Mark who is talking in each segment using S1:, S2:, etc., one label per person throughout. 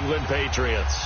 S1: England Patriots.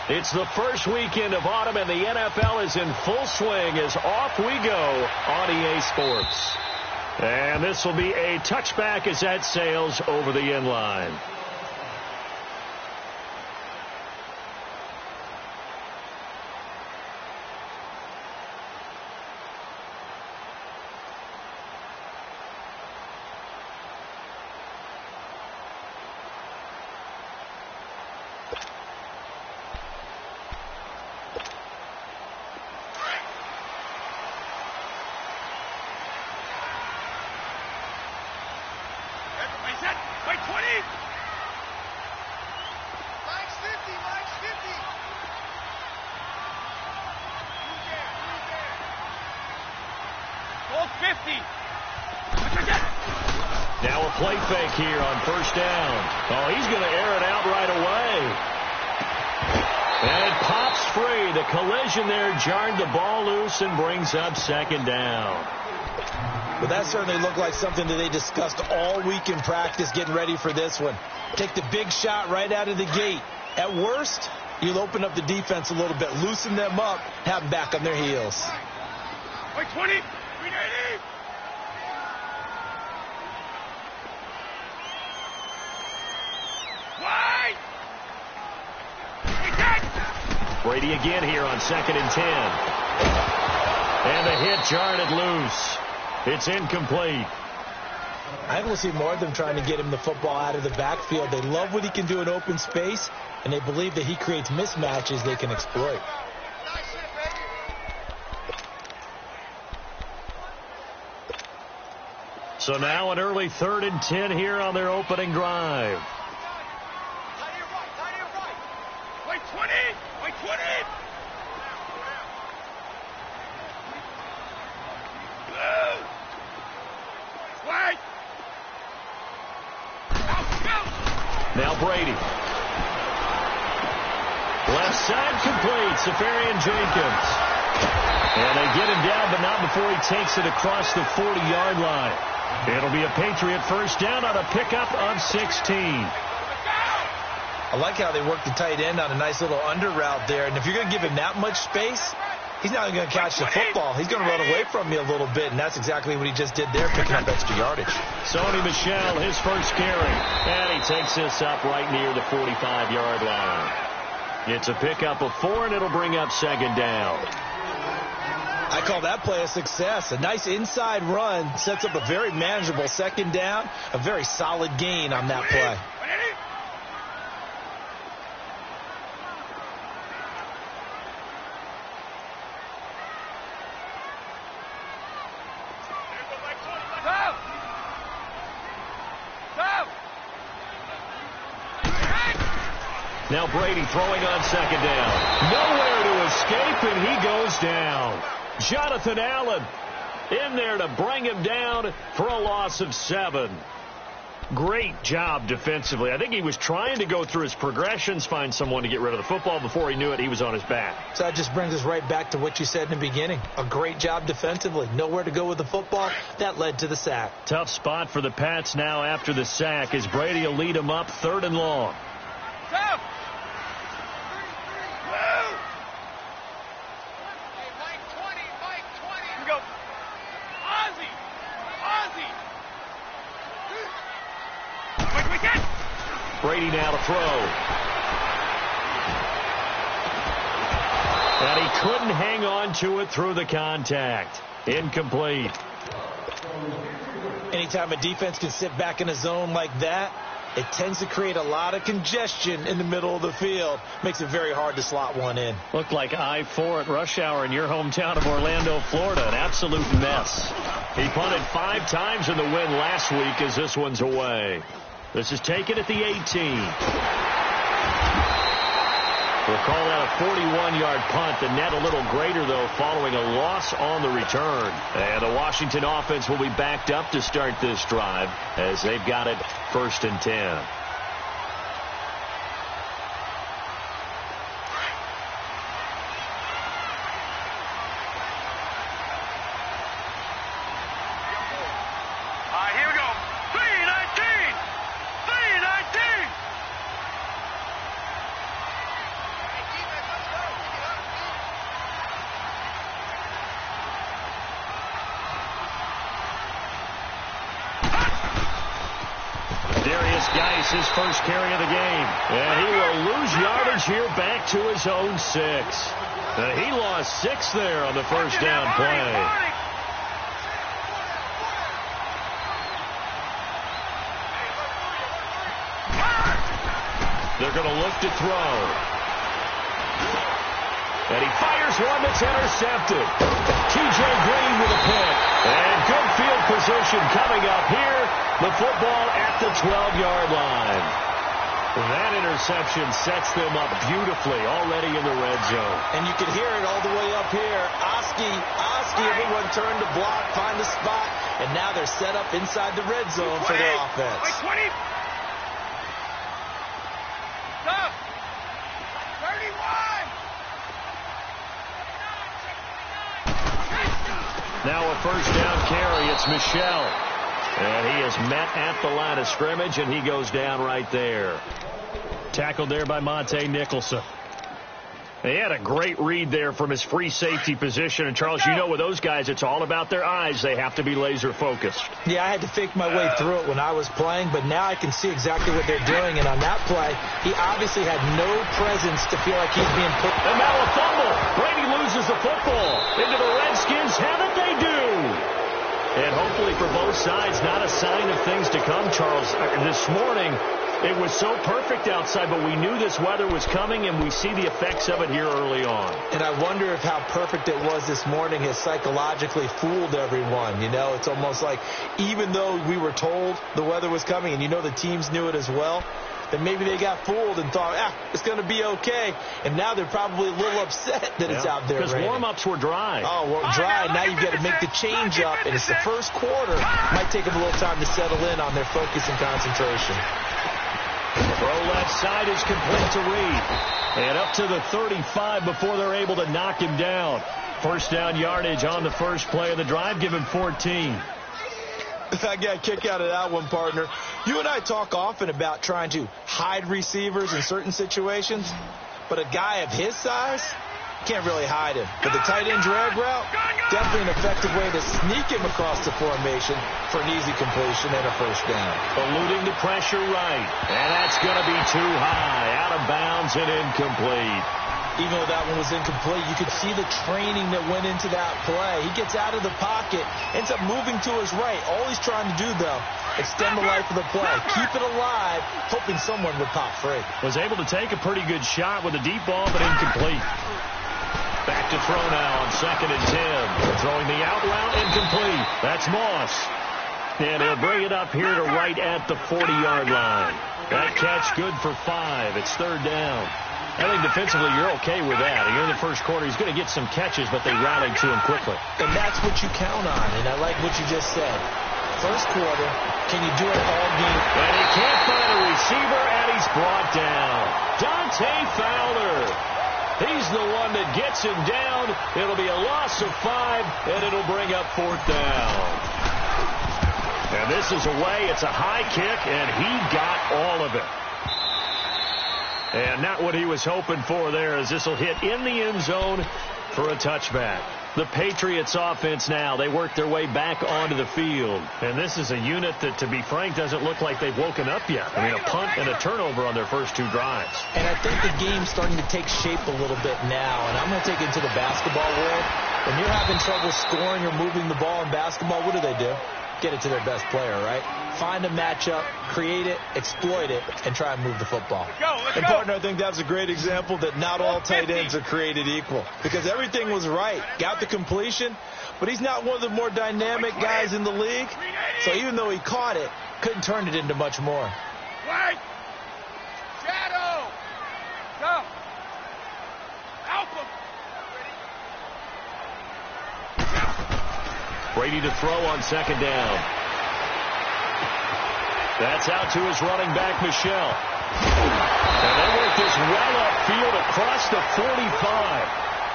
S1: It's the first weekend of autumn, and the NFL is in full swing as off we go on EA Sports. And this will be a touchback as that sails over the end line. Now a play fake here on first down. Oh, he's going to air it out right away. And it pops free. The collision there jarred the ball loose and brings up second down.
S2: Well, that certainly looked like something that they discussed all week in practice getting ready for this one. Take the big shot right out of the gate. At worst, you'll open up the defense a little bit, loosen them up, have them back on their heels.
S3: Wait, 20, 390.
S1: Brady again here on 2nd and 10. And the hit jarred it loose. It's incomplete.
S2: I think we'll see more of them trying to get him the football out of the backfield. They love what he can do in open space, and they believe that he creates mismatches they can exploit.
S1: So now an early 3rd and 10 here on their opening drive.
S3: Wait, 20! Wait, 20! Wait!
S1: Now Brady. Left side complete. Safarian Jenkins. And they get him down, but not before he takes it across the 40-yard line. It'll be a Patriot first down on a pickup of 16.
S2: I like how they work the tight end on a nice little under route there. And if you're going to give him that much space, he's not going to catch the football. He's going to run away from you a little bit, and that's exactly what he just did there, picking up extra yardage.
S1: Sony Michel, his first carry. And he takes this up right near the 45-yard line. It's a pickup of 4, and it'll bring up second down.
S2: I call that play a success. A nice inside run sets up a very manageable second down, a very solid gain on that play.
S1: Now Brady throwing on second down. Nowhere to escape, and he goes down. Jonathan Allen in there to bring him down for a loss of 7. Great job defensively. I think he was trying to go through his progressions, find someone to get rid of the football. Before he knew it, he was on his back.
S2: So that just brings us right back to what you said in the beginning. A great job defensively. Nowhere to go with the football. That led to the sack.
S1: Tough spot for the Pats now after the sack as Brady will lead them up 3rd and long.
S3: Tough.
S1: Brady now to throw. And he couldn't hang on to it through the contact. Incomplete.
S2: Anytime a defense can sit back in a zone like that, it tends to create a lot of congestion in the middle of the field. Makes it very hard to slot one in.
S1: Looked like I-4 at rush hour in your hometown of Orlando, Florida. An absolute mess. He punted 5 times in the win last week as this one's away. This is taken at the 18. We'll call that a 41-yard punt. The net a little greater, though, following a loss on the return. And the Washington offense will be backed up to start this drive as they've got it 1st and 10.
S3: Here we go. 319! 319!
S1: Darius Geis, his first carry of the game. And he will lose yardage here back to his own 6. He lost 6 there on the first down play. They're going to look to throw. And he fires one that's intercepted. T.J. Green with a pick. And good field position coming up here. The football at the 12-yard line. That interception sets them up beautifully already in the red zone.
S2: And you can hear it all the way up here. Oski, everyone turned to block, find a spot, and now they're set up inside the red zone for their offense.
S3: 20. Stop. 31.
S1: Now a first down carry. It's Michel. And he is met at the line of scrimmage, and he goes down right there. Tackled there by Monte Nicholson. He had a great read there from his free safety position. And, Charles, you know with those guys, it's all about their eyes. They have to be laser-focused.
S2: Yeah, I had to fake my way through it when I was playing, but now I can see exactly what they're doing. And on that play, he obviously had no presence to feel like he's being put.
S1: And now a fumble. Brady loses the football. Into the Redskins. Have it they do. And hopefully for both sides, not a sign of things to come, Charles. This morning, it was so perfect outside, but we knew this weather was coming, and we see the effects of it here early on.
S2: And I wonder if how perfect it was this morning has psychologically fooled everyone. You know, it's almost like even though we were told the weather was coming, and you know the teams knew it as well, that maybe they got fooled and thought, it's going to be okay. And now they're probably a little upset that it's out there.
S1: Because warm-ups were dry.
S2: Oh, well, dry. Now you've got to make the change up, and it's the first quarter. Might take them a little time to settle in on their focus and concentration.
S1: Throw left side is complete to Reed. And up to the 35 before they're able to knock him down. First down yardage on the first play of the drive. Give him 14.
S2: I got a kick out of that one, partner. You and I talk often about trying to hide receivers in certain situations, but a guy of his size can't really hide him. But the tight end drag route, definitely an effective way to sneak him across the formation for an easy completion and a first down.
S1: Eluding the pressure right, and that's going to be too high, out of bounds and incomplete.
S2: Even though that one was incomplete, you could see the training that went into that play. He gets out of the pocket, ends up moving to his right. All he's trying to do, though, extend the life of the play. Keep it alive, hoping someone would pop free.
S1: Was able to take a pretty good shot with a deep ball, but incomplete. Back to throw now on 2nd and 10. Throwing the out route, incomplete. That's Moss. And he'll bring it up here to right at the 40-yard line. That catch good for 5. It's 3rd down. I think defensively you're okay with that. Here in the first quarter, he's going to get some catches, but they rallied to him quickly.
S2: And that's what you count on, and I like what you just said. First quarter, can you do it all game?
S1: And he can't find a receiver, and he's brought down. Dante Fowler. He's the one that gets him down. It'll be a loss of 5, and it'll bring up 4th down. And this is away. It's a high kick, and he got all of it. And not what he was hoping for there, as this will hit in the end zone for a touchback. The Patriots offense now, they work their way back onto the field. And this is a unit that, to be frank, doesn't look like they've woken up yet. I mean, a punt and a turnover on their first 2 drives.
S2: And I think the game's starting to take shape a little bit now. And I'm going to take it to the basketball world. When you're having trouble scoring or moving the ball in basketball, what do? Get it to their best player, right? Find a matchup, create it, exploit it, and try and move the football.
S3: Let's go.
S2: Partner, I think that's a great example that not all tight ends are created equal. Because everything was right. Got the completion, but he's not one of the more dynamic guys in the league. So even though he caught it, couldn't turn it into much more.
S3: Right. Shadow. Go.
S1: Brady to throw on second down. That's out to his running back, Michelle. And they work this well upfield across the 45.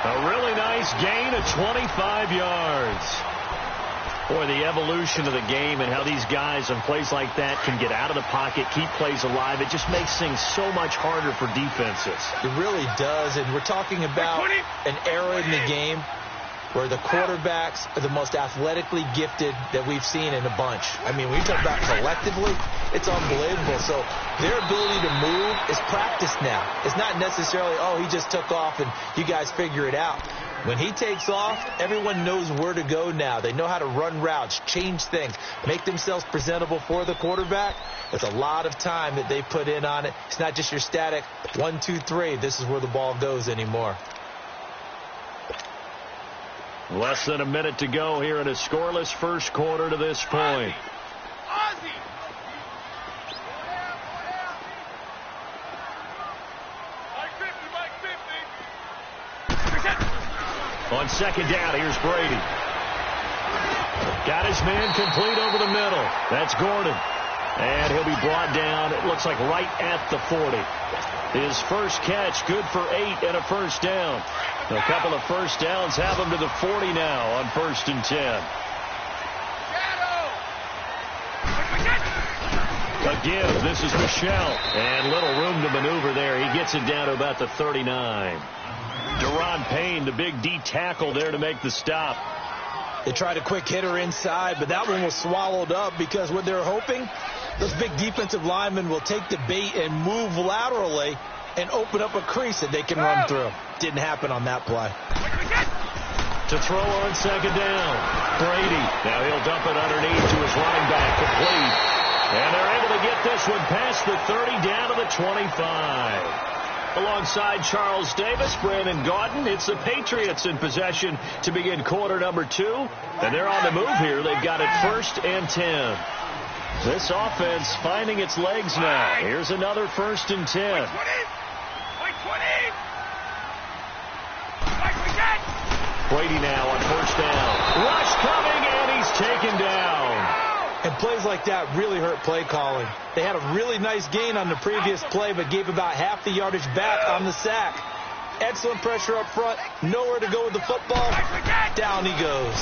S1: A really nice gain of 25 yards. Boy, the evolution of the game and how these guys on plays like that can get out of the pocket, keep plays alive, it just makes things so much harder for defenses.
S2: It really does, and we're talking about an era in the game where the quarterbacks are the most athletically gifted that we've seen in a bunch. I mean, when you talk about collectively, it's unbelievable. So their ability to move is practiced now. It's not necessarily, oh, he just took off and you guys figure it out. When he takes off, everyone knows where to go now. They know how to run routes, change things, make themselves presentable for the quarterback. There's a lot of time that they put in on it. It's not just your static 1, 2, 3. This is where the ball goes anymore.
S1: Less than a minute to go here in a scoreless first quarter to this point. On second down, here's Brady. Got his man complete over the middle. That's Gordon. And he'll be brought down, it looks like right at the 40. His first catch, good for 8 and a first down. A couple of first downs have him to the 40 now on 1st and 10. Again, this is Michelle. And little room to maneuver there. He gets it down to about the 39. Deron Payne, the big D tackle there to make the stop.
S2: They tried a quick hitter inside, but that one was swallowed up because what they're hoping, those big defensive linemen will take the bait and move laterally and open up a crease that they can run through. Didn't happen on that play.
S1: To throw on second down, Brady. Now he'll dump it underneath to his running back, complete. And they're able to get this one past the 30 down to the 25. Alongside Charles Davis, Brandon Gaudin, it's the Patriots in possession to begin quarter number 2. And they're on the move here. They've got it 1st and 10. This offense finding its legs now. Here's another 1st and 10. Brady now on 1st down. Rush coming, and he's taken down.
S2: And plays like that really hurt play calling. They had a really nice gain on the previous play, but gave about half the yardage back on the sack. Excellent pressure up front. Nowhere to go with the football. Down he goes.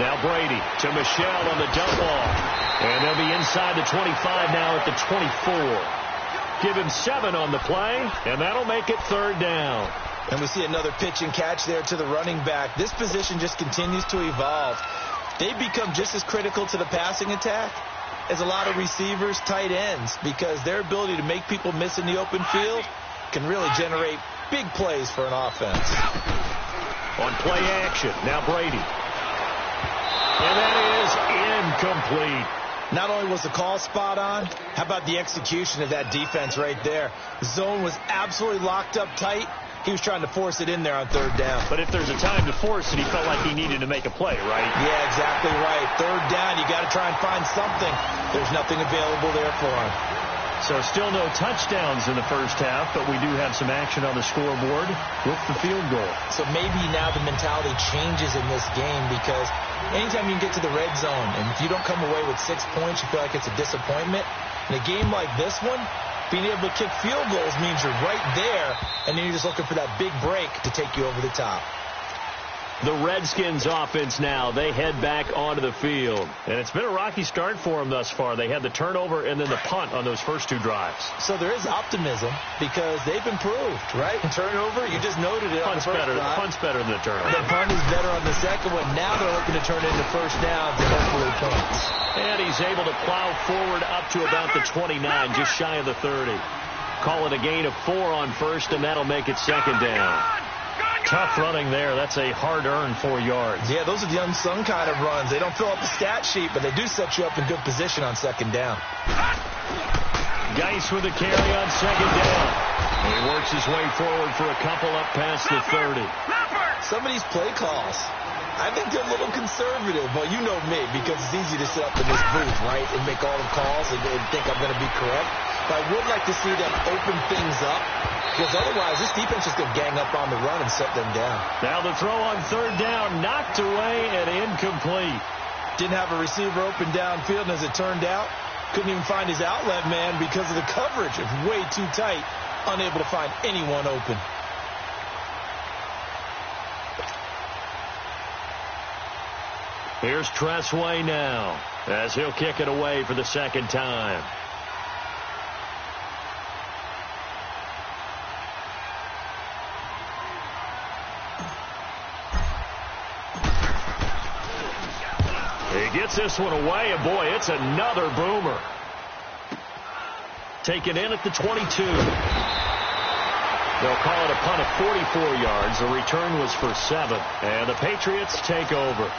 S1: Now Brady to Michelle on the dump off. And they'll be inside the 25 now at the 24. Give him 7 on the play, and that'll make it 3rd down.
S2: And we see another pitch and catch there to the running back. This position just continues to evolve. They become just as critical to the passing attack as a lot of receivers, tight ends, because their ability to make people miss in the open field can really generate big plays for an offense.
S1: On play action, now Brady. And that is incomplete.
S2: Not only was the call spot on, how about the execution of that defense right there? The zone was absolutely locked up tight. He was trying to force it in there on 3rd down.
S1: But if there's a time to force it, he felt like he needed to make a play, right?
S2: Yeah, exactly right. 3rd down, you got to try and find something. There's nothing available there for him.
S1: So still no touchdowns in the first half, but we do have some action on the scoreboard with the field goal.
S2: So maybe now the mentality changes in this game, because anytime you can get to the red zone, and if you don't come away with 6 points, you feel like it's a disappointment. In a game like this one, being able to kick field goals means you're right there, and then you're just looking for that big break to take you over the top.
S1: The Redskins offense now, they head back onto the field. And it's been a rocky start for them thus far. They had the turnover and then the punt on those first 2 drives.
S2: So there is optimism because they've improved, right? Turnover, you just noted it.
S1: Punt's better than the turnover.
S2: The punt is better on the second one. Now they're hoping to turn it into first downs and hopefully points.
S1: And he's able to plow forward up to about the 29, just shy of the 30. Call it a gain of 4 on first, and that'll make it 2nd down. Tough running there. That's a hard-earned 4 yards.
S2: Yeah, those are the unsung kind of runs. They don't fill up the stat sheet, but they do set you up in good position on 2nd down.
S1: Geis with a carry on 2nd down. And he works his way forward for a couple up past the 30.
S2: Some of these play calls, I think they're a little conservative. Well, you know me, because it's easy to sit up in this booth, right, and make all the calls and think I'm going to be correct. But I would like to see them open things up, because otherwise this defense is going to gang up on the run and set them down.
S1: Now the throw on third down, knocked away and incomplete.
S2: Didn't have a receiver open downfield, and as it turned out, couldn't even find his outlet man because of the coverage. It was way too tight, unable to find anyone open.
S1: Here's Tressway now, as he'll kick it away for the second time. He gets this one away, and boy, it's another boomer. Taken in at the 22. They'll call it a punt of 44 yards. The return was for 7, and the Patriots take over.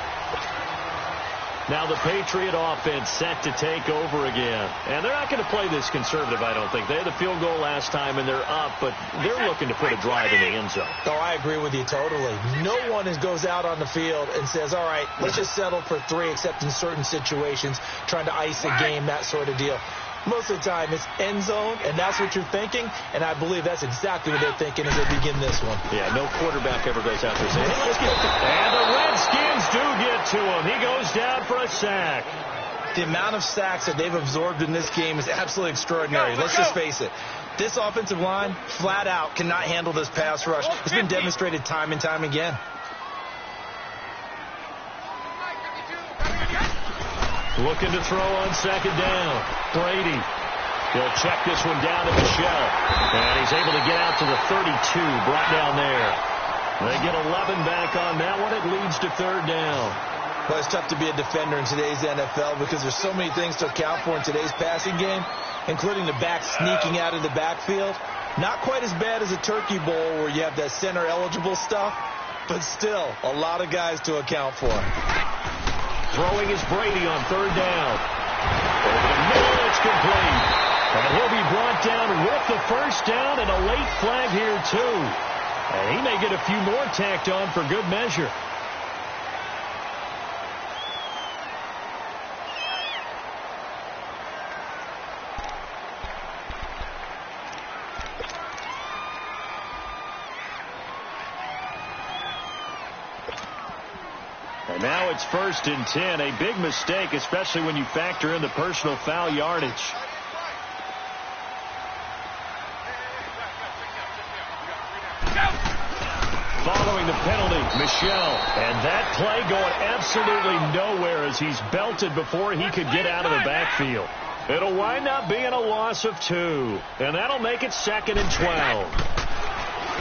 S1: Now the Patriot offense set to take over again. And they're not going to play this conservative, I don't think. They had the field goal last time, and they're up, but they're looking to put a drive in the end zone.
S2: Oh, I agree with you totally. No one goes out on the field and says, all right, let's just settle for 3, except in certain situations, trying to ice a game, that sort of deal. Most of the time, it's end zone, and that's what you're thinking, and I believe that's exactly what they're thinking as they begin this one.
S1: Yeah, no quarterback ever goes out there saying, hey, let's get it. And the Redskins do get to him. He goes down for a sack.
S2: The amount of sacks that they've absorbed in this game is absolutely extraordinary. Let's just face it. This offensive line, flat out, cannot handle this pass rush. It's been demonstrated time and time again.
S1: Looking to throw on second down. Brady. He'll check this one down to Michelle. And he's able to get out to the 32, brought down there. They get 11 back on that one. It leads to third down.
S2: Well, it's tough to be a defender in today's NFL because there's so many things to account for in today's passing game, including the back sneaking out of the backfield. Not quite as bad as a Turkey Bowl where you have that center-eligible stuff, but still a lot of guys to account for.
S1: Throwing is Brady on third down. Over the middle, it's complete. And he'll be brought down with the first down and a late flag here, too. And he may get a few more tacked on for good measure. And now it's 1st and 10. A big mistake, especially when you factor in the personal foul yardage. Following the penalty, Michelle. And that play going absolutely nowhere as he's belted before he could get out of the backfield. It'll wind up being a loss of 2. And that'll make it 2nd and 12.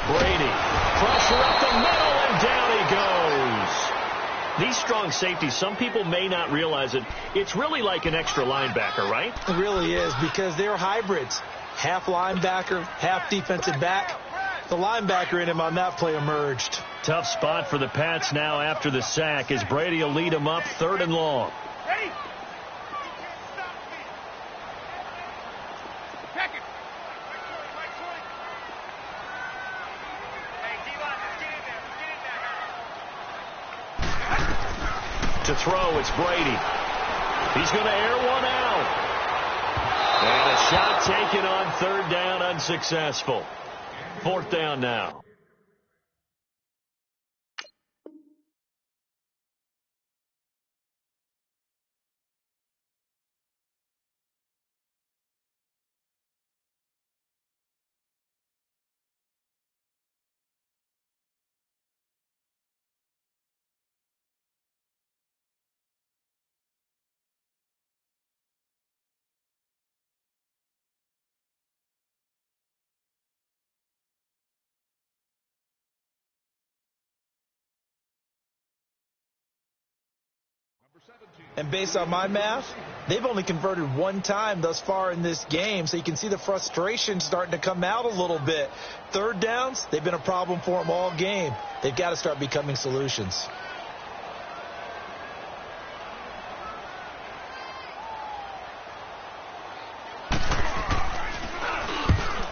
S1: Brady. Pressure up the middle, and down he goes. These strong safeties, some people may not realize it. It's really like an extra linebacker, right?
S2: It really is, because they're hybrids. Half linebacker, half defensive back. The linebacker in him on that play emerged.
S1: Tough spot for the Pats now after the sack as Brady will lead them up 3rd and long.
S3: Ready? Check it. Hey, D-line, let's get in there.
S1: To throw, it's Brady. He's going to air one out. And a shot taken on 3rd down, unsuccessful. 4th down now.
S2: And based on my math, they've only converted 1 time thus far in this game, so you can see the frustration starting to come out a little bit. 3rd downs, they've been a problem for them all game. They've got to start becoming solutions.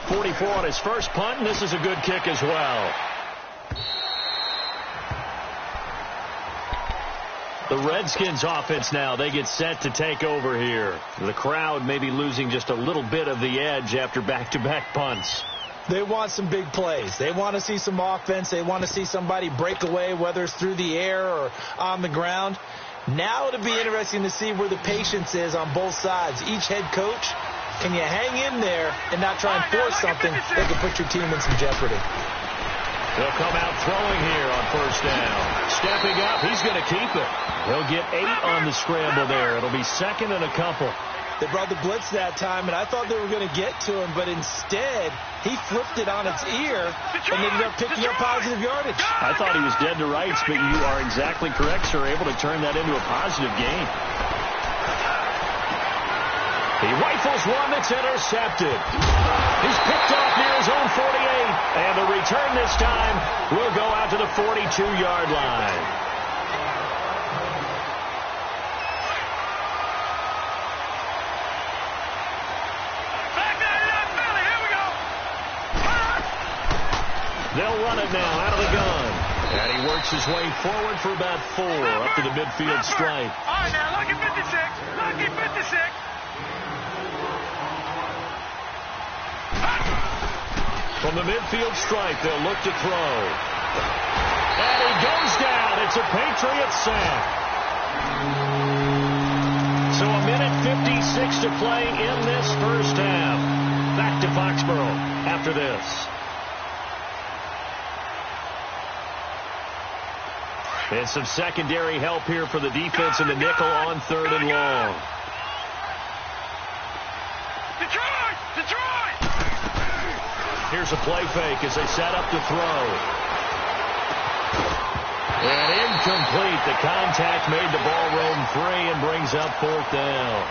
S1: .44 on his first punt, and this is a good kick as well. The Redskins offense now, they get set to take over here. The crowd may be losing just a little bit of the edge after back-to-back punts.
S2: They want some big plays. They want to see some offense. They want to see somebody break away, whether it's through the air or on the ground. Now it'll be interesting to see where the patience is on both sides. Each head coach, can you hang in there and not try and force something that could put your team in some jeopardy?
S1: They'll come out throwing here on first down. Stepping up, he's going to keep it. He'll get 8 on the scramble there. It'll be second and a couple.
S2: They brought the blitz that time, and I thought they were going to get to him, but instead, he flipped it on its ear and ended up picking up positive yardage.
S1: I thought he was dead to rights, but you are exactly correct, sir. Able to turn that into a positive gain. He rifles one that's intercepted. He's picked off near his own 48, and the return this time will go out to the 42-yard line. They'll run it now out of the gun. And he works his way forward for about 4 up to the midfield stripe.
S3: All right, now, lucky 56. Lucky 56.
S1: From the midfield stripe, they'll look to throw. And he goes down. It's a Patriot sack. So a minute 56 to play in this first half. Back to Foxborough after this. And some secondary help here for the defense in the nickel on 3rd and long.
S3: Detroit! Detroit!
S1: Here's a play fake as they set up to throw. And incomplete. The contact made the ball roam free and brings up 4th down.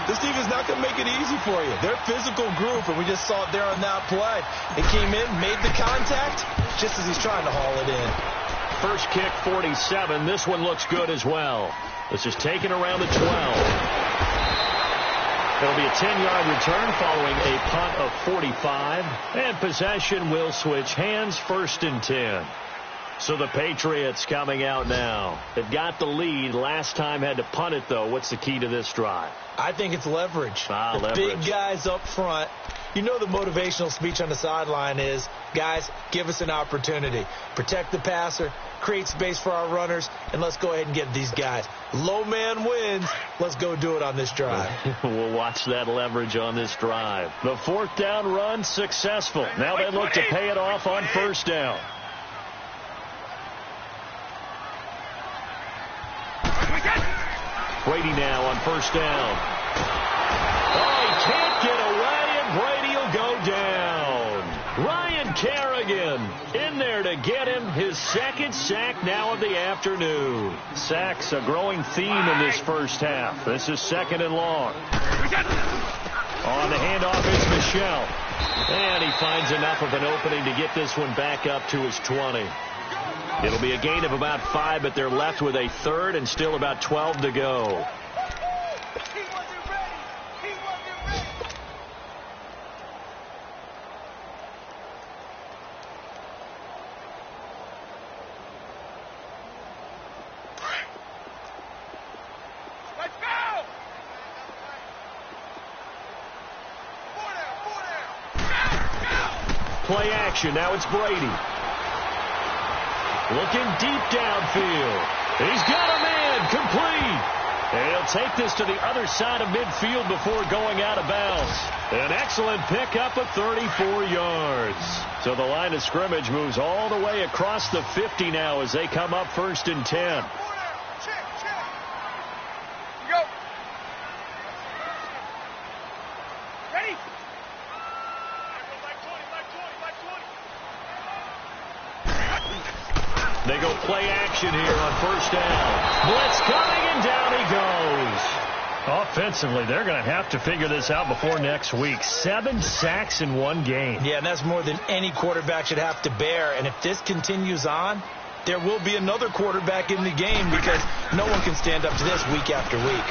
S2: This team is not going to make it easy for you. They're a physical group, and we just saw it there on that play. It came in, made the contact, just as he's trying to haul it in.
S1: First kick, 47. This one looks good as well. This is taken around the 12. It'll be a 10-yard return following a punt of 45. And possession will switch hands, 1st and 10. So the Patriots coming out now. They've got the lead. Last time had to punt it, though. What's the key to this drive?
S2: I think it's leverage.
S1: Leverage.
S2: Big guys up front. You know the motivational speech on the sideline is, guys, give us an opportunity. Protect the passer, create space for our runners, and let's go ahead and get these guys. Low man wins. Let's go do it on this drive.
S1: We'll watch that leverage on this drive. The 4th down run successful. Now they look to pay it off on 1st down. Brady now on 1st down. Oh, he can't get away, and Brady will go down. Ryan Kerrigan in there to get him his 2nd sack now of the afternoon. Sacks a growing theme in this first half. This is 2nd and long. On the handoff is Michel. And he finds enough of an opening to get this one back up to his 20. It'll be a gain of about 5, but they're left with a 3rd and still about 12 to go. Play action. Now it's Brady. Looking deep downfield. He's got a man complete. And he'll take this to the other side of midfield before going out of bounds. An excellent pickup of 34 yards. So the line of scrimmage moves all the way across the 50 now as they come up 1st and 10. They go play action here on 1st down. Blitz coming, and down he goes. Offensively, they're going to have to figure this out before next week. 7 sacks in one game.
S2: Yeah, and that's more than any quarterback should have to bear. And if this continues on, there will be another quarterback in the game because no one can stand up to this week after week.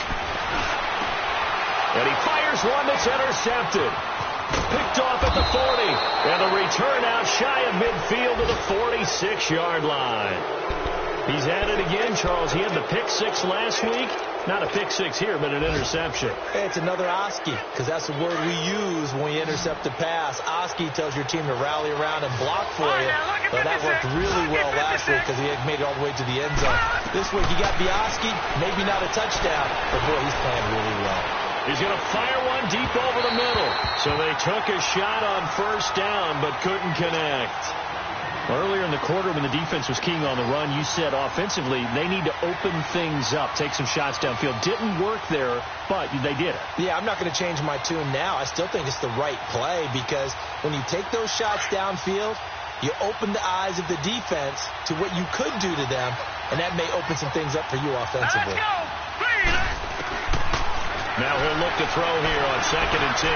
S1: And he fires one that's intercepted. Picked off at the 40. And the return out shy of midfield to the 46-yard line. He's at it again, Charles. He had the pick six last week. Not a pick six here, but an interception.
S2: Hey, it's another Oski, because that's the word we use when we intercept a pass. Oski tells your team to rally around and block for you. But that worked really well last week because he had made it all the way to the end zone. This week he got Oski, maybe not a touchdown, but boy, he's playing really well.
S1: He's going to fire one deep over the middle. So they took a shot on first down, but couldn't connect. Earlier in the quarter when the defense was keying on the run, you said offensively they need to open things up, take some shots downfield. Didn't work there, but they did it.
S2: Yeah, I'm not going to change my tune now. I still think it's the right play because when you take those shots downfield, you open the eyes of the defense to what you could do to them, and that may open some things up for you offensively.
S1: Now he'll look to throw here on 2nd and 10.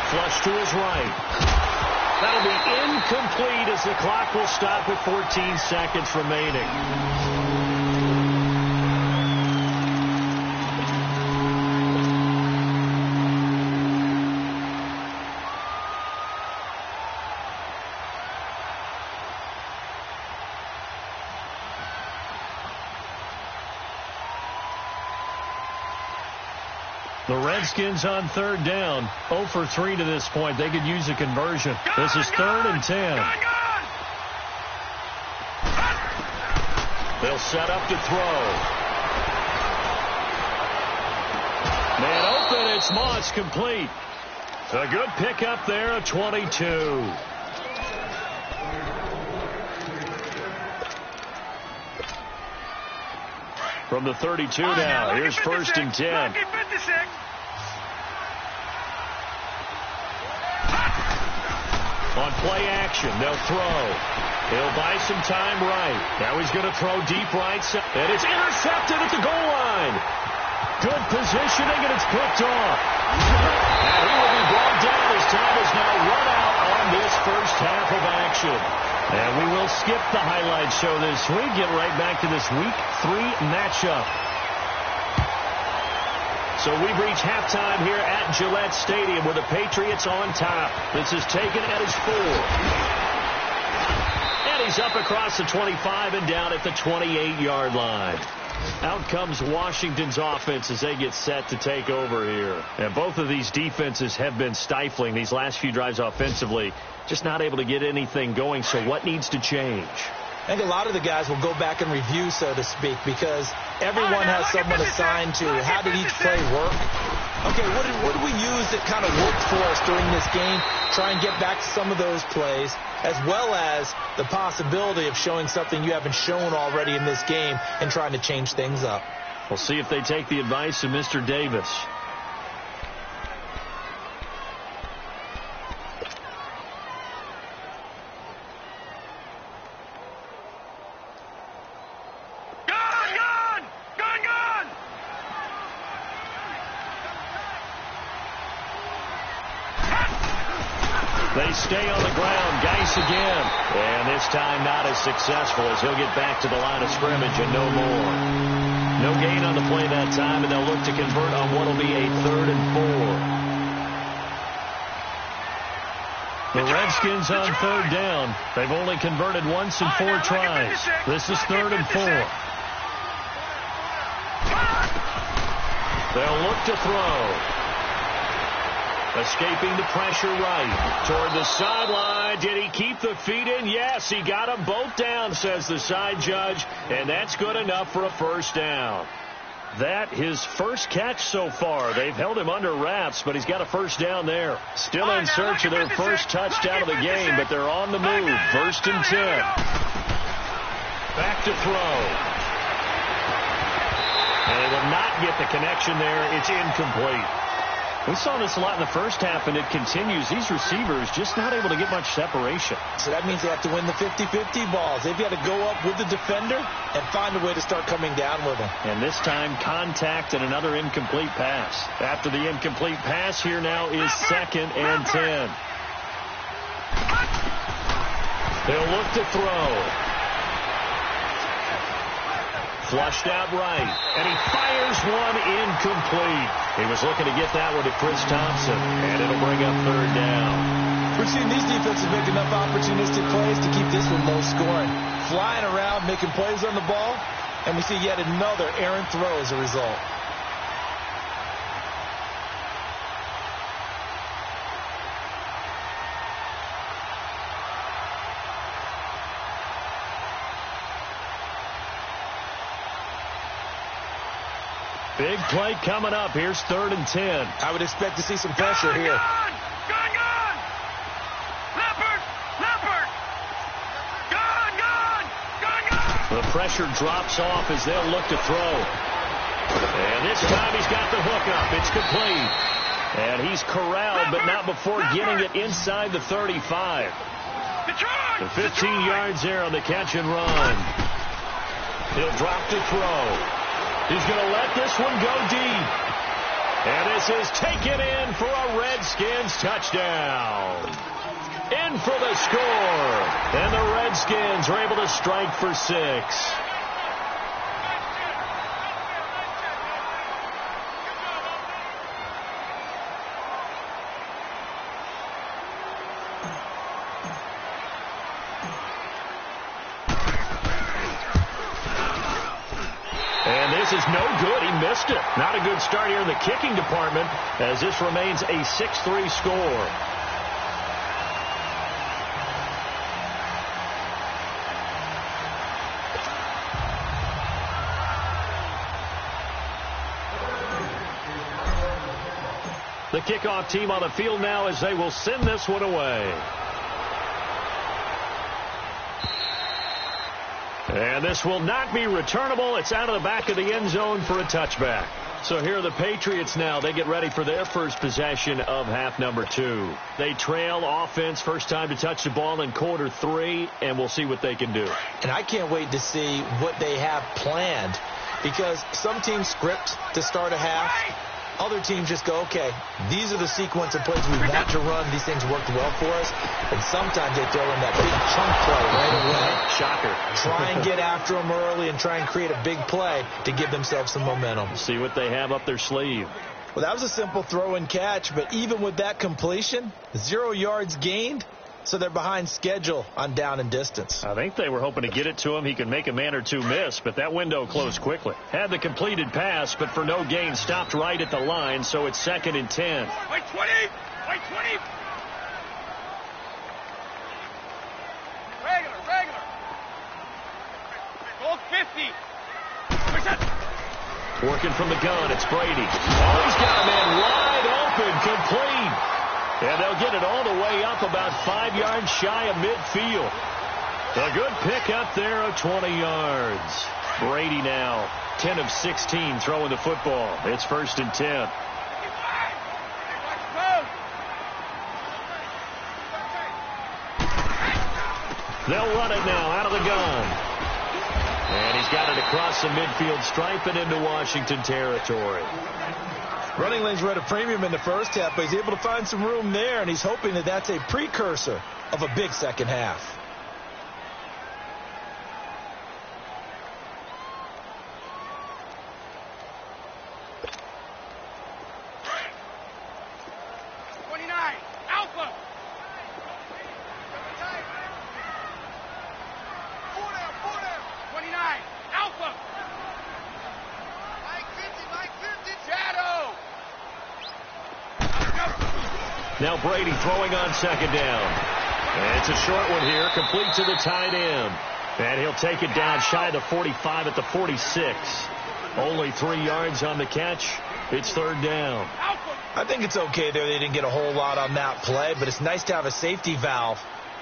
S1: Flush to his right. That'll be incomplete as the clock will stop with 14 seconds remaining. The Redskins on 3rd down, 0 for 3 to this point. They could use a conversion. This is 3rd and 10. They'll set up to throw. Man open, it's Moss, complete. A good pickup there at 22. From the 32 now, here's 1st and 10. On play action, they'll throw. He'll buy some time right. Now he's going to throw deep right, and it's intercepted at the goal line. Good positioning, and it's picked off. And he will be brought down as time is now run out on this first half of action. And we will skip the highlight show this week. Get right back to this Week 3 matchup. So we've reached halftime here at Gillette Stadium with the Patriots on top. This is taken at his 4. And he's up across the 25 and down at the 28-yard line. Out comes Washington's offense as they get set to take over here. And both of these defenses have been stifling these last few drives offensively. Just not able to get anything going. So what needs to change?
S2: I think a lot of the guys will go back and review, so to speak, because everyone has someone assigned to how did each play work. Okay, what did we use that kind of worked for us during this game? Try and get back to some of those plays, as well as the possibility of showing something you haven't shown already in this game and trying to change things up.
S1: We'll see if they take the advice of Mr. Davis. They stay on the ground. Geis again. And this time not as successful as he'll get back to the line of scrimmage and no more. No gain on the play that time, and they'll look to convert on what will be a 3rd and 4. The Redskins on 3rd down. They've only converted once in 4 tries. This is 3rd and 4. They'll look to throw. Escaping the pressure right toward the sideline. Did he keep the feet in? Yes, he got them both down, says the side judge, and that's good enough for a first down. That his first catch so far. They've held him under wraps, but he's got a first down there. Still in search of their first touchdown of the game, but they're on the move. 1st and 10. Back to throw. And they will not get the connection there. It's incomplete. We saw this a lot in the first half, and it continues. These receivers just not able to get much separation.
S2: So that means they have to win the 50-50 balls. They've got to go up with the defender and find a way to start coming down with them.
S1: And this time, contact and another incomplete pass. After the incomplete pass, here now is 2nd and 10. They'll look to throw. Flushed out right, and he fires one incomplete. He was looking to get that one to Chris Thompson, and it'll bring up 3rd down.
S2: We've seen these defenses make enough opportunistic plays to keep this one low scoring. Flying around, making plays on the ball, and we see yet another errant throw as a result.
S1: Big play coming up. Here's 3rd and 10.
S2: I would expect to see some pressure here.
S3: Gone! Leopard! Gone!
S1: The pressure drops off as they'll look to throw. And this time he's got the hook up. It's complete. And he's corralled, but not before getting it inside the 35. The 15 yards there on the catch and run. He'll drop to throw. He's going to let this one go deep. And this is taken in for a Redskins touchdown. In for the score. And the Redskins are able to strike for 6. This is no good. He missed it. Not a good start here in the kicking department as this remains a 6-3 score. The kickoff team on the field now as they will send this one away. And this will not be returnable. It's out of the back of the end zone for a touchback. So here are the Patriots now. They get ready for their first possession of half number 2. They trail offense, first time to touch the ball in quarter 3, and we'll see what they can do.
S2: And I can't wait to see what they have planned, because some teams script to start a half. Other teams just go, okay, these are the sequence of plays we want to run. These things worked well for us. And sometimes they throw in that big chunk play right away.
S1: Shocker.
S2: Try and get after them early and try and create a big play to give themselves some momentum.
S1: See what they have up their sleeve.
S2: Well, that was a simple throw and catch, but even with that completion, 0 yards gained. So they're behind schedule on down and distance.
S1: I think they were hoping to get it to him. He could make a man or two miss, but that window closed quickly. Had the completed pass, but for no gain, stopped right at the line, so it's 2nd and 10.
S3: Wait 20! Wait 20! Regular! Gold 50! Where's that?
S1: Working from the gun, it's Brady. Oh, he's got a man wide open, complete. And they'll get it all the way up about 5 yards shy of midfield. A good pick up there of 20 yards. Brady now 10 of 16 throwing the football. It's 1st and 10. They'll run it now out of the gun. And he's got it across the midfield stripe and into Washington territory.
S2: Running lanes were at a premium in the first half, but he's able to find some room there, and he's hoping that that's a precursor of a big second half.
S1: Now Brady throwing on 2nd down. And it's a short one here, complete to the tight end. And he'll take it down shy of the 45 at the 46. Only 3 yards on the catch. It's 3rd down.
S2: I think it's okay there. They didn't get a whole lot on that play, but it's nice to have a safety valve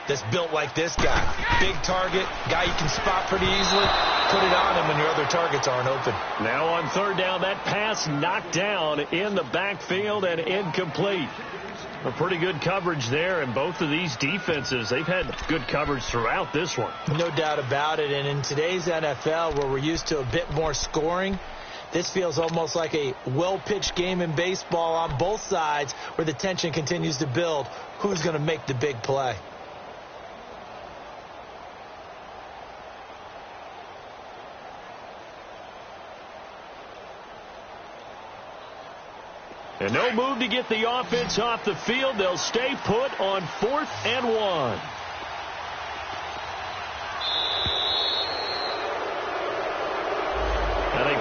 S2: that's built like this guy. Big target, guy you can spot pretty easily. Put it on him when your other targets aren't open.
S1: Now on 3rd down, that pass knocked down in the backfield and incomplete. A pretty good coverage there, and both of these defenses, they've had good coverage throughout this one.
S2: No doubt about it, and in today's NFL, where we're used to a bit more scoring, this feels almost like a well-pitched game in baseball on both sides where the tension continues to build. Who's going to make the big play?
S1: And no move to get the offense off the field. They'll stay put on 4th and 1.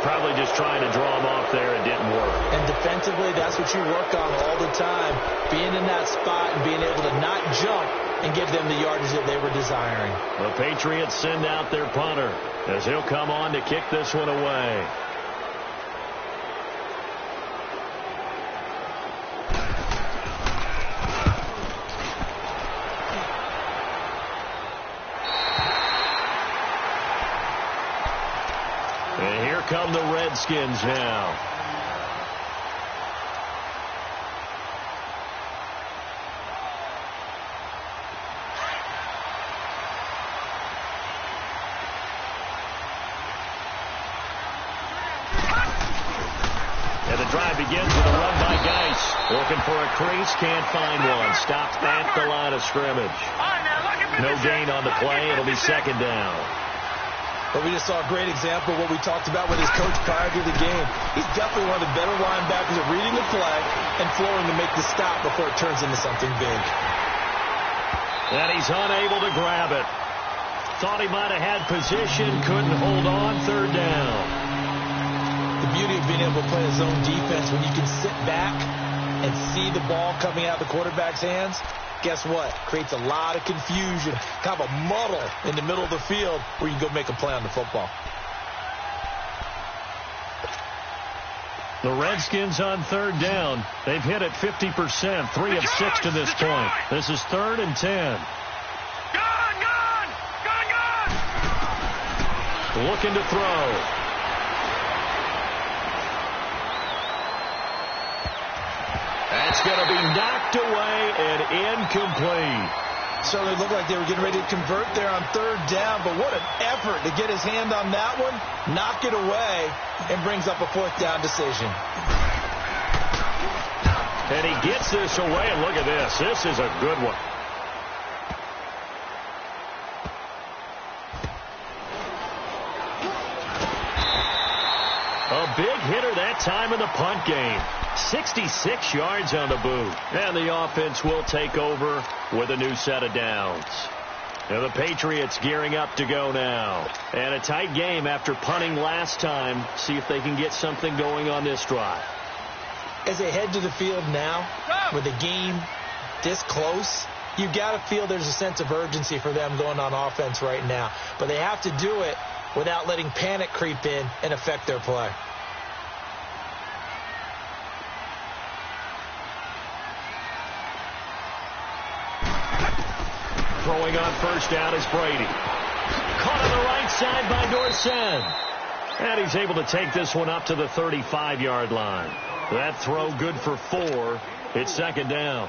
S1: probably just trying to draw him off there. It didn't work.
S2: And defensively, that's what you work on all the time, being in that spot and being able to not jump and give them the yardage that they were desiring.
S1: The Patriots send out their punter as he'll come on to kick this one away. And here come the Redskins now. And the drive begins with a run by Geis. Looking for a crease, can't find one. Stopped at the line of scrimmage. No gain on the play. It'll be second down.
S2: But we just saw a great example of what we talked about with his coach prior to the game. He's definitely one of the better linebackers at reading the play and flowing to make the stop before it turns into something big.
S1: And he's unable to grab it. Thought he might have had position, couldn't hold on, third down.
S2: The beauty of being able to play a zone defense when you can sit back and see the ball coming out of the quarterback's hands, guess what? Creates a lot of confusion, kind of a muddle in the middle of the field where you can go make a play on the football.
S1: The Redskins on third down. They've hit it 50%, 3 of 6 to this point. This is 3rd and 10. Looking to throw. That's going to be knocked away and incomplete.
S2: Certainly looked like they were getting ready to convert there on third down, but what an effort to get his hand on that one, knock it away, and brings up a fourth down decision.
S1: And he gets this away, and look at this. This is a good one. A big hitter that time in the punt game. 66 yards on the boot. And the offense will take over with a new set of downs. And the Patriots gearing up to go now. And a tight game after punting last time. See if they can get something going on this drive.
S2: As they head to the field now, with the game this close, you've got to feel there's a sense of urgency for them going on offense right now. But they have to do it without letting panic creep in and affect their play.
S1: Throwing on first down is Brady. Caught on the right side by Dorsett. And he's able to take this one up to the 35-yard line. That throw good for 4. It's second down.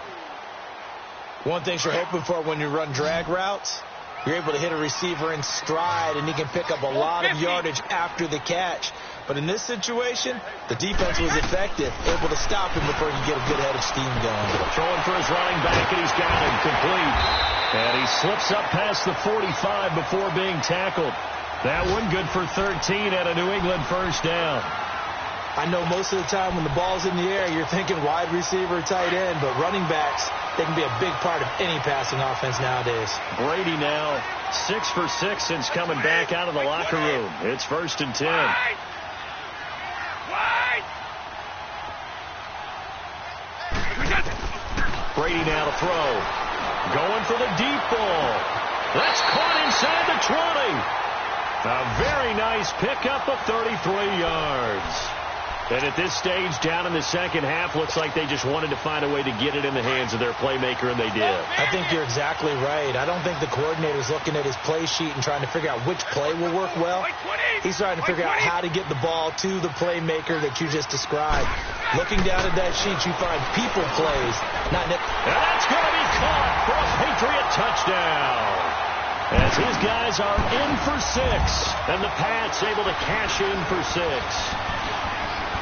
S2: One thing you're hoping for when you run drag routes, you're able to hit a receiver in stride, and he can pick up a lot of yardage after the catch. But in this situation, the defense was effective, able to stop him before he could get a good head of steam going.
S1: Throwing for his running back, and he's got him complete. And he slips up past the 45 before being tackled. That one good for 13 at a New England first down.
S2: I know most of the time when the ball's in the air, you're thinking wide receiver, tight end, but running backs, they can be a big part of any passing offense nowadays.
S1: Brady now 6 for 6 since coming back out of the locker room. It's 1st and 10. Brady now to throw. Going for the deep ball. That's caught inside the 20. A very nice pickup of 33 yards. And at this stage, down in the second half, looks like they just wanted to find a way to get it in the hands of their playmaker, and they did.
S2: I think you're exactly right. I don't think the coordinator's looking at his play sheet and trying to figure out which play will work well. He's trying to figure out how to get the ball to the playmaker that you just described. Looking down at that sheet, you find people plays. And
S1: that's going to be caught for a Patriot touchdown. As his guys are in for 6, and the Pats able to cash in for 6.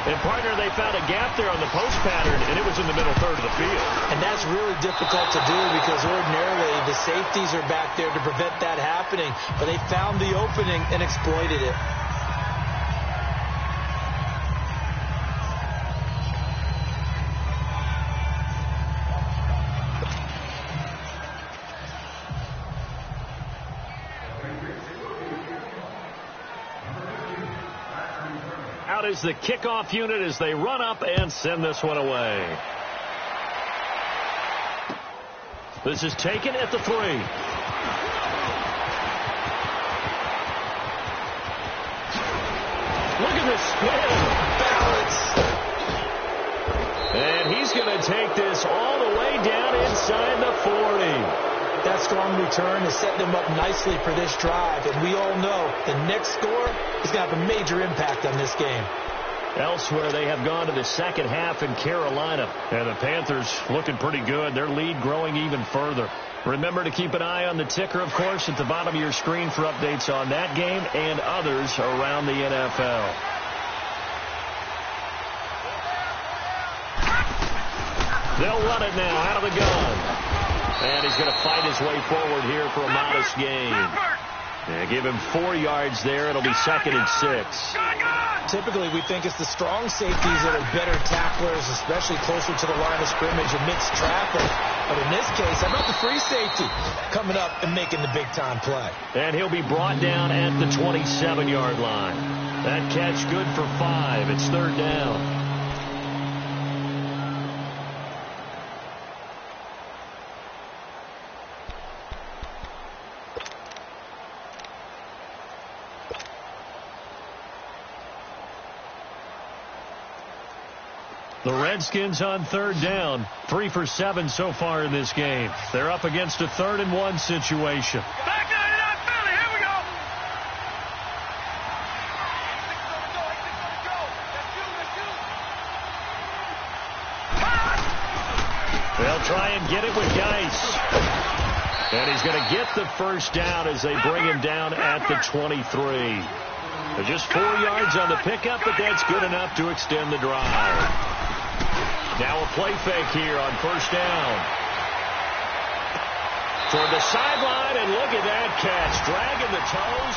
S1: And, partner, they found a gap there on the post pattern, and it was in the middle third of the field.
S2: And that's really difficult to do because ordinarily the safeties are back there to prevent that happening. But they found the opening and exploited it.
S1: what is the kickoff unit as they run up and send this one away. This is taken at the 3. Look at the spin. Balance. And he's going to take this all the way down inside the 40.
S2: That strong return is setting them up nicely for this drive. And we all know the next score is going to have a major impact on this game.
S1: Elsewhere, they have gone to the second half in Carolina. And the Panthers looking pretty good. Their lead growing even further. Remember to keep an eye on the ticker, of course, at the bottom of your screen for updates on that game and others around the NFL. They'll run it now out of the gun. And he's going to fight his way forward here for a modest gain. Yeah, give him 4 yards there. It'll be 2nd and 6.
S2: Typically, we think it's the strong safeties that are better tacklers, especially closer to the line of scrimmage amidst traffic. But in this case, how about the free safety coming up and making the big-time play?
S1: And he'll be brought down at the 27-yard line. That catch good for 5. It's 3rd down. The Redskins on 3rd down. 3 for 7 so far in this game. They're up against a 3rd and 1 situation.
S3: Back on it on Philly. Here we go.
S1: They'll try and get it with Geis. And he's going to get the first down as they bring him down at the 23. Just 4 yards on the pickup, but that's good enough to extend the drive. Now a play fake here on 1st down. Toward the sideline, and look at that catch. Dragging the toes.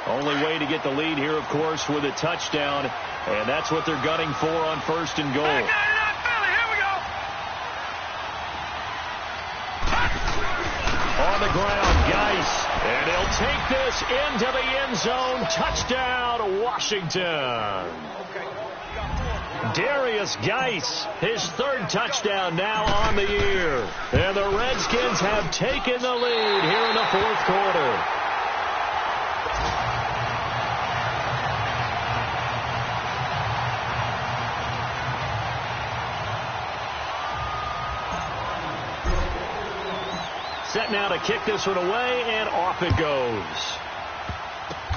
S1: Only way to get the lead here, of course, with a touchdown. And that's what they're gunning for on 1st and goal. On the ground, Geis. And he'll take this into the end zone. Touchdown, Washington. Darius Geis, his 3rd touchdown now on the year. And the Redskins have taken the lead here in the 4th quarter. Set now to kick this one away, and off it goes.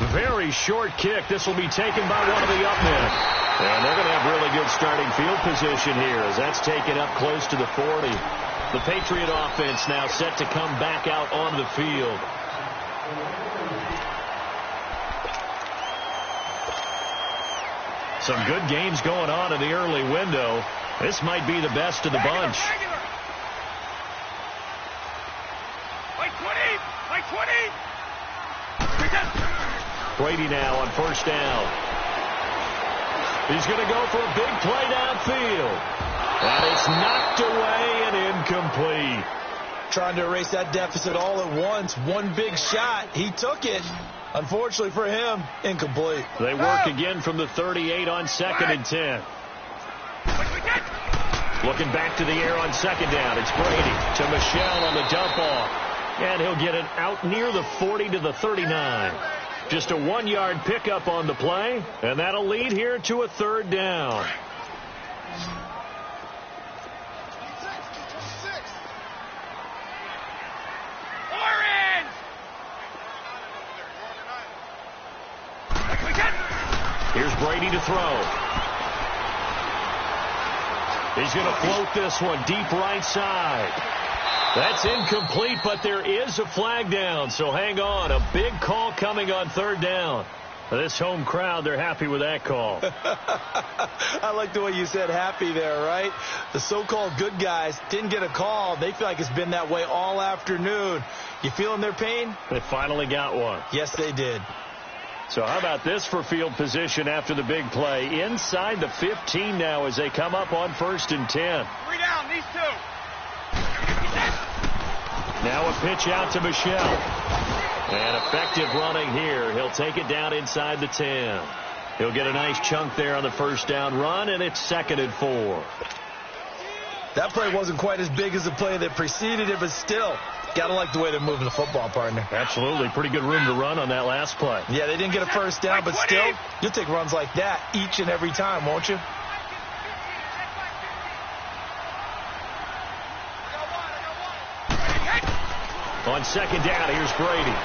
S1: Very short kick. This will be taken by one of the up men. And they're going to have really good starting field position here as that's taken up close to the 40. The Patriot offense now set to come back out onto the field. Some good games going on in the early window. This might be the best of the bunch. Brady now on 1st down. He's going to go for a big play downfield. And it's knocked away and incomplete.
S2: Trying to erase that deficit all at once. One big shot. He took it. Unfortunately for him, incomplete.
S1: They work again from the 38 on 2nd and 10. Looking back to the air on 2nd down. It's Brady to Michel on the dump off. And he'll get it out near the 40 to the 39. Just a 1-yard pickup on the play, and that'll lead here to a 3rd down.
S3: Orange!
S1: Here's Brady to throw. He's going to float this one deep right side. That's incomplete, but there is a flag down, so hang on. A big call coming on 3rd down. This home crowd, they're happy with that call.
S2: I like the way you said happy there, right? The so-called good guys didn't get a call. They feel like it's been that way all afternoon. You feeling their pain?
S1: They finally got one.
S2: Yes, they did.
S1: So how about this for field position after the big play? Inside the 15 now as they come up on 1st and 10.
S3: 3 down, these 2.
S1: Now a pitch out to Michelle. And effective running here. He'll take it down inside the 10. He'll get a nice chunk there on the 1st down run, and it's 2nd and 4.
S2: That play wasn't quite as big as the play that preceded it, but still, got to like the way they're moving the football, partner.
S1: Absolutely. Pretty good room to run on that last play.
S2: Yeah, they didn't get a 1st down, but still, you'll take runs like that each and every time, won't you?
S1: On 2nd down, here's Brady.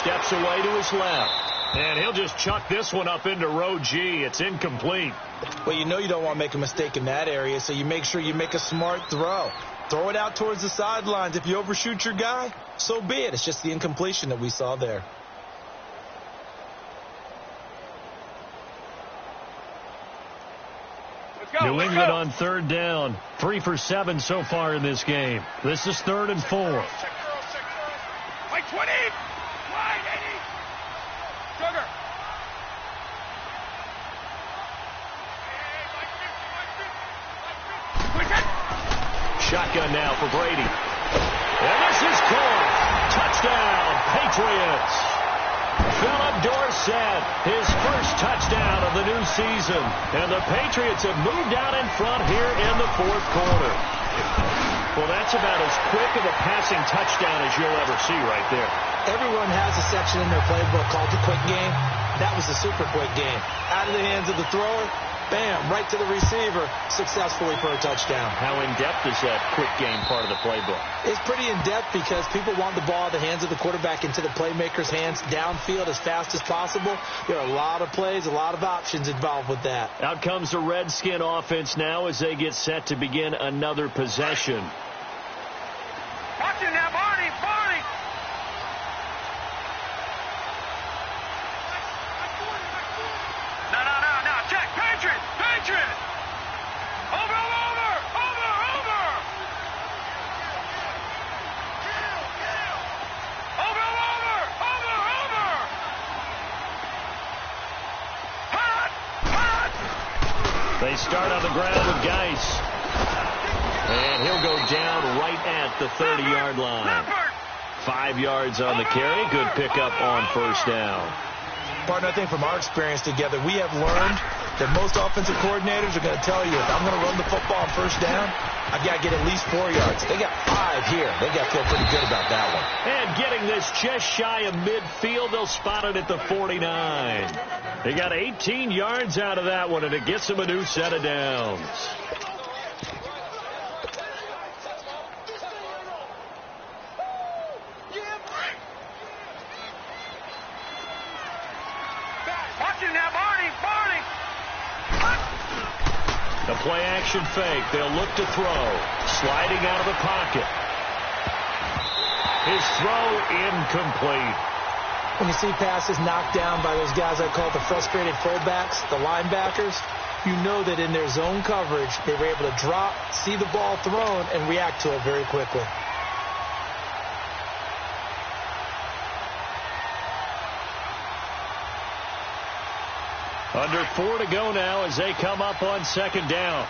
S1: Steps away to his left. And he'll just chuck this one up into row G. It's incomplete.
S2: Well, you know you don't want to make a mistake in that area, so you make sure you make a smart throw. Throw it out towards the sidelines. If you overshoot your guy, so be it. It's just the incompletion that we saw there.
S1: New England on 3rd down. 3 for 7 so far in this game. This is 3rd and 4.
S3: Like 20. Wide, 80. Sugar.
S1: Shotgun now for Brady. And this is caught. Touchdown, Patriots. Philip Dorsett, his first touchdown of the new season. And the Patriots have moved out in front here in the 4th quarter. Well, that's about as quick of a passing touchdown as you'll ever see right there.
S2: Everyone has a section in their playbook called the quick game. That was a super quick game. Out of the hands of the thrower, bam, right to the receiver, successfully for a touchdown.
S1: How in-depth is that quick game part of the playbook?
S2: It's pretty in-depth because people want the ball out of the hands of the quarterback into the playmaker's hands downfield as fast as possible. There are a lot of plays, a lot of options involved with that.
S1: Out comes the Redskin offense now as they get set to begin another possession.
S3: Watch it now, Barney, Barney. No, check, Patriot. Over.
S1: They start on the ground with Geis. And he'll go down right at the 30-yard line. 5 yards on the carry. Good pickup on 1st down.
S2: Partner, I think from our experience together, we have learned that most offensive coordinators are going to tell you, if I'm going to run the football on 1st down, I've got to get at least 4 yards. They got 5 here. They got to feel pretty good about that one.
S1: And getting this just shy of midfield, they'll spot it at the 49. They got 18 yards out of that one, and it gets them a new set of downs. The play-action fake. They'll look to throw. Sliding out of the pocket. His throw incomplete.
S2: When you see passes knocked down by those guys I call the frustrated fullbacks, the linebackers, you know that in their zone coverage, they were able to drop, see the ball thrown, and react to it very quickly.
S1: Under 4 to go now as they come up on 2nd down.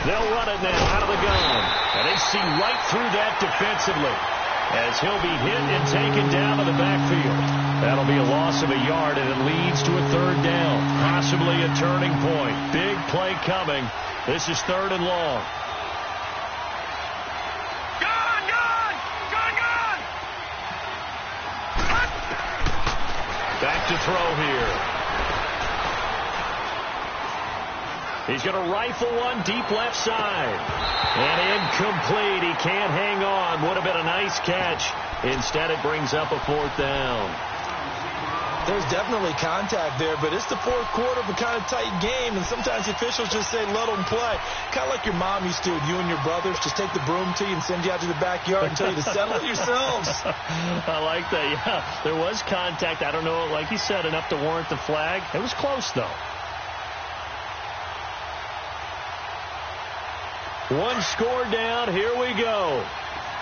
S1: They'll run it now out of the gun. And they see right through that defensively as he'll be hit and taken down to the backfield. That'll be a loss of a yard, and it leads to a 3rd down. Possibly a turning point. Big play coming. This is 3rd and long. Back to throw here. He's going to rifle one deep left side. And incomplete. He can't hang on. Would have been a nice catch. Instead, it brings up a 4th down.
S2: There's definitely contact there, but it's the 4th quarter of a kind of tight game, and sometimes the officials just say, let them play. Kind of like your mom used to with you and your brothers. Just take the broom to you and send you out to the backyard and tell you to settle it yourselves.
S1: I like that, yeah. There was contact. I don't know, like you said, enough to warrant the flag. It was close, though. One score down. Here we go.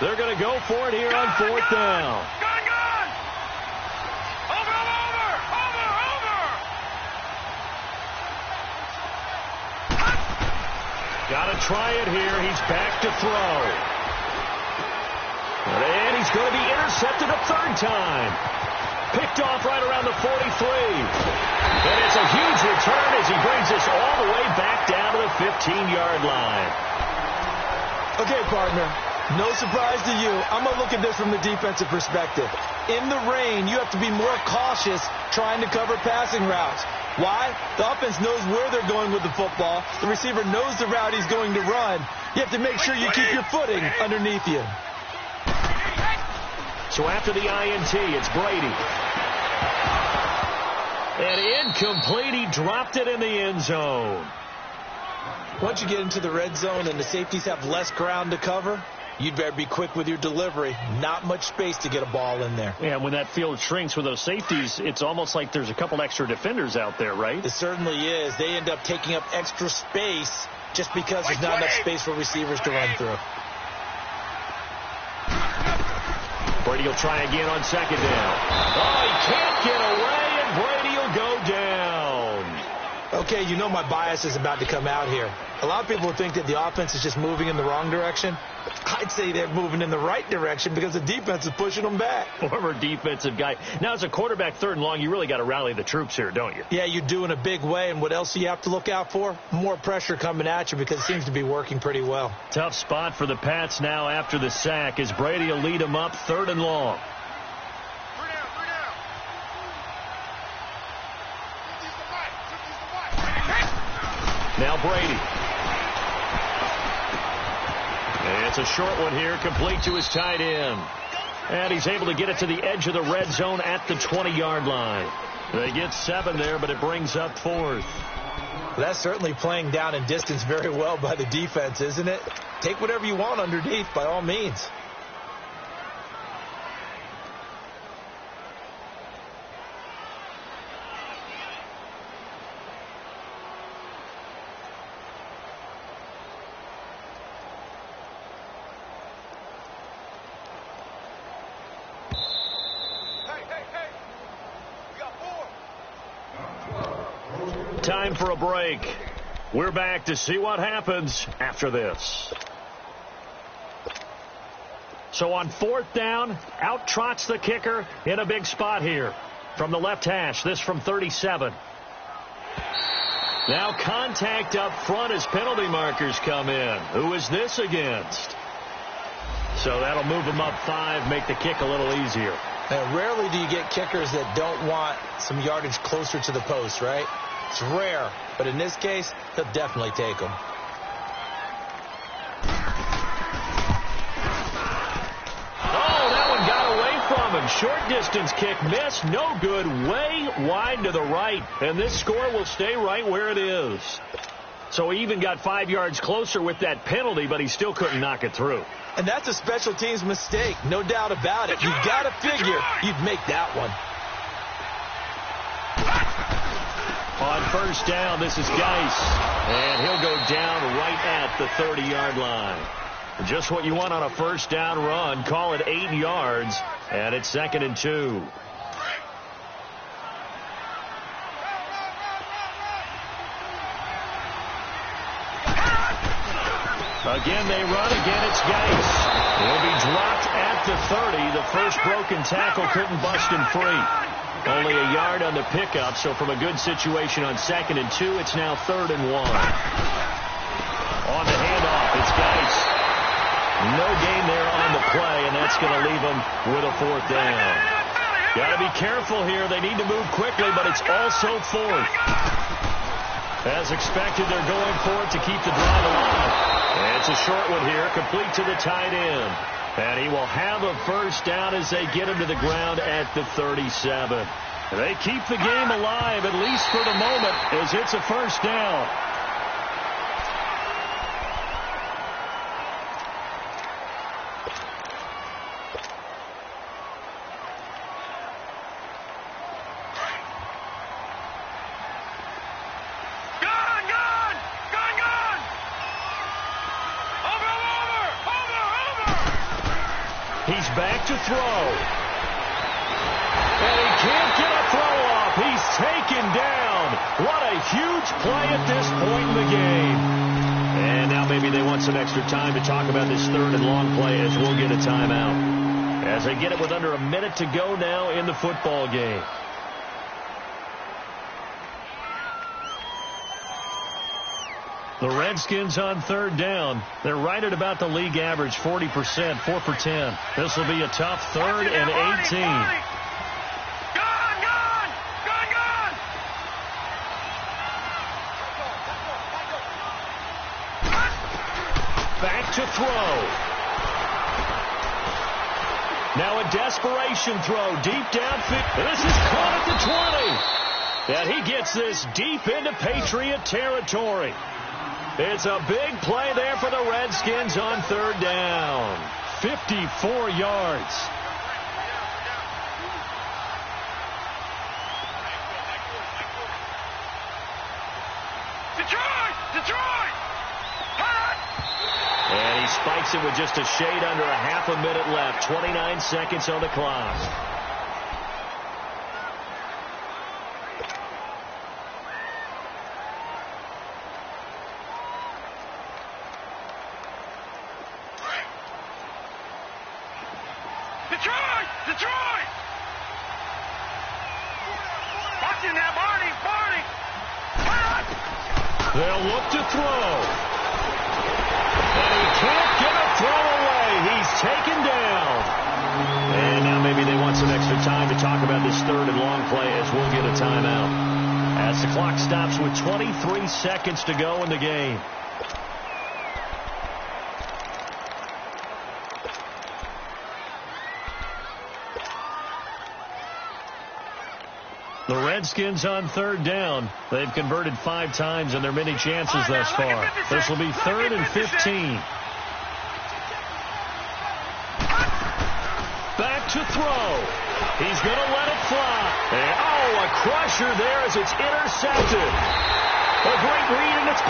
S1: They're going to go for it here on 4th down.
S3: Gone! Over!
S1: Got to try it here. He's back to throw. And he's going to be intercepted a 3rd time. Picked off right around the 43. And it's a huge return as he brings us all the way back down to the 15-yard line.
S2: Okay, partner. No surprise to you. I'm going to look at this from the defensive perspective. In the rain, you have to be more cautious trying to cover passing routes. Why? The offense knows where they're going with the football. The receiver knows the route he's going to run. You have to make sure you keep your footing underneath you.
S1: So after the INT, it's Brady. And incomplete. He dropped it in the end zone.
S2: Once you get into the red zone and the safeties have less ground to cover, you'd better be quick with your delivery. Not much space to get a ball in there.
S4: Yeah, when that field shrinks with those safeties, it's almost like there's a couple extra defenders out there, right?
S2: It certainly is. They end up taking up extra space just because there's not enough space for receivers to run through.
S1: Brady will try again on 2nd down. Oh, he can't get away, and Brady will go down.
S2: Okay, you know my bias is about to come out here. A lot of people think that the offense is just moving in the wrong direction. I'd say they're moving in the right direction because the defense is pushing them back.
S4: Former defensive guy. Now, as a quarterback 3rd and long, you really got to rally the troops here, don't you?
S2: Yeah, you do in a big way. And what else do you have to look out for? More pressure coming at you because it seems to be working pretty well.
S1: Tough spot for the Pats now after the sack as Brady will lead them up 3rd and long. Now Brady. And it's a short one here, complete to his tight end. And he's able to get it to the edge of the red zone at the 20-yard line. They get 7 there, but it brings up 4th.
S2: Well, that's certainly playing down in distance very well by the defense, isn't it? Take whatever you want underneath, by all means.
S1: Time for a break. We're back to see what happens after this. So on 4th down, out trots the kicker in a big spot here. From the left hash, this from 37. Now contact up front as penalty markers come in. Who is this against? So that'll move them up 5, make the kick a little easier.
S2: Now, rarely do you get kickers that don't want some yardage closer to the post, right? It's rare, but in this case, he'll definitely take them.
S1: Oh, that one got away from him. Short distance kick missed. No good. Way wide to the right. And this score will stay right where it is. So he even got 5 yards closer with that penalty, but he still couldn't knock it through.
S2: And that's a special teams mistake. No doubt about it. You've got to figure you'd make that one.
S1: On 1st down, this is Geis. And he'll go down right at the 30-yard line. Just what you want on a 1st down run. Call it 8 yards. And it's 2nd and 2. Again, they run. Again, it's Geis. He'll be dropped at the 30. The first broken tackle couldn't bust him free. Only a yard on the pickup, so from a good situation on 2nd and 2, it's now 3rd and 1. On the handoff, it's Geis. No gain there on the play, and that's going to leave them with a 4th down. Got to be careful here. They need to move quickly, but it's also 4th. As expected, they're going for it to keep the drive alive. And it's a short one here, complete to the tight end. And he will have a 1st down as they get him to the ground at the 37. They keep the game alive, at least for the moment, as it's a 1st down. He's back to throw. And he can't get a throw off. He's taken down. What a huge play at this point in the game. And now maybe they want some extra time to talk about this third and long play as we'll get a timeout. As they get it with under a minute to go now in the football game. The Redskins on third down. They're right at about the league average, 40%, 4 for 10. This will be a tough third and 18. Back to throw. Now a desperation throw deep downfield. This is caught at the 20. And he gets this deep into Patriot territory. It's a big play there for the Redskins on third down. 54 yards.
S3: Detroit!
S1: And he spikes it with just a shade under a half a minute left. 29 seconds on the clock.
S3: Detroit! Watching that, Barney!
S1: They'll look to throw. And he can't get a throw away. He's taken down. And now maybe they want some extra time to talk about this third and long play as we'll get a timeout. As the clock stops with 23 seconds to go in the game. The Redskins on third down. They've converted 5 times in their many chances thus far. This will be third and 15. Back to throw. He's going to let it fly. And, a crusher there as it's intercepted. A great read, and it's